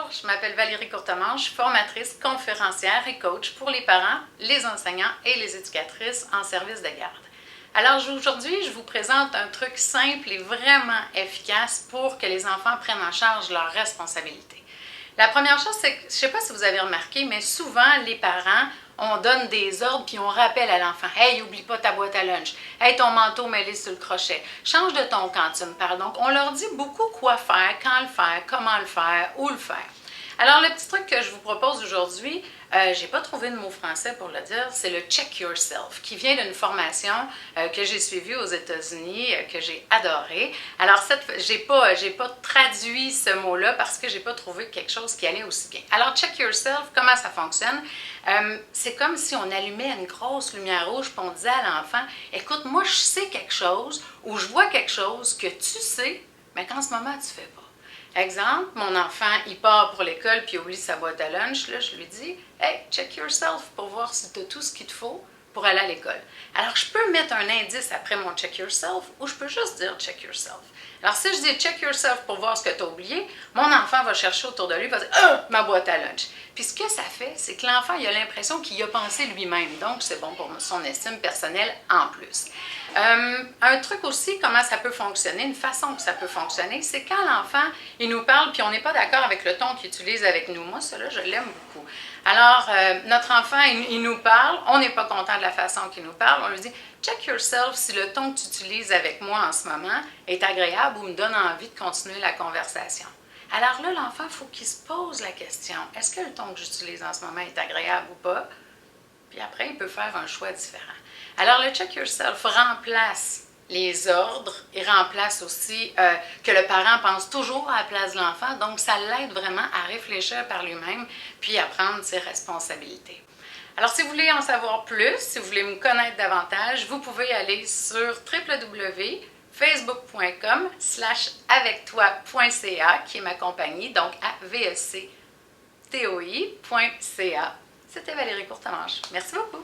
Bonjour, je m'appelle Valérie Courtemanche, formatrice, conférencière et coach pour les parents, les enseignants et les éducatrices en service de garde. Alors aujourd'hui, je vous présente un truc simple et vraiment efficace pour que les enfants prennent en charge leurs responsabilités. La première chose, c'est que, je ne sais pas si vous avez remarqué, mais souvent les parents, on donne des ordres puis on rappelle à l'enfant. « Hey, oublie pas ta boîte à lunch. Hey, ton manteau, mets-le sur le crochet. Change de ton quand tu me parles. » Donc, on leur dit beaucoup quoi faire, quand le faire, comment le faire, où le faire. Alors, le petit truc que je vous propose aujourd'hui, je n'ai pas trouvé de mot français pour le dire, c'est le check yourself, qui vient d'une formation que j'ai suivie aux États-Unis, que j'ai adorée. Alors, j'ai pas traduit ce mot-là parce que j'ai pas trouvé quelque chose qui allait aussi bien. Alors, check yourself, comment ça fonctionne? C'est comme si on allumait une grosse lumière rouge et on disait à l'enfant, écoute, moi je sais quelque chose ou je vois quelque chose que tu sais, mais qu'en ce moment tu ne fais pas. Exemple, mon enfant, il part pour l'école puis il oublie sa boîte à lunch. Là, je lui dis, hey, check yourself pour voir si tu as tout ce qu'il te faut pour aller à l'école. Alors, je peux mettre un indice après mon check yourself ou je peux juste dire check yourself. Alors, si je dis check yourself pour voir ce que tu as oublié, mon enfant va chercher autour de lui et va dire ma boîte à lunch. Puis ce que ça fait, c'est que l'enfant il a l'impression qu'il y a pensé lui-même. Donc, c'est bon pour son estime personnelle en plus. Un truc aussi, comment ça peut fonctionner, une façon que ça peut fonctionner, c'est quand l'enfant, il nous parle puis on n'est pas d'accord avec le ton qu'il utilise avec nous. Moi, cela, je l'aime beaucoup. Alors, notre enfant, il nous parle, on n'est pas content de la façon qu'il nous parle, on lui dit « Check yourself si le ton que tu utilises avec moi en ce moment est agréable ou me donne envie de continuer la conversation. » Alors là, l'enfant, il faut qu'il se pose la question « Est-ce que le ton que j'utilise en ce moment est agréable ou pas? » Puis après, il peut faire un choix différent. Alors, le check yourself remplace les ordres et remplace aussi que le parent pense toujours à la place de l'enfant. Donc, ça l'aide vraiment à réfléchir par lui-même puis à prendre ses responsabilités. Alors, si vous voulez en savoir plus, si vous voulez me connaître davantage, vous pouvez aller sur www.facebook.com/avectoi.ca qui est ma compagnie, donc avectoi.ca. C'était Valérie Courtemanche. Merci beaucoup.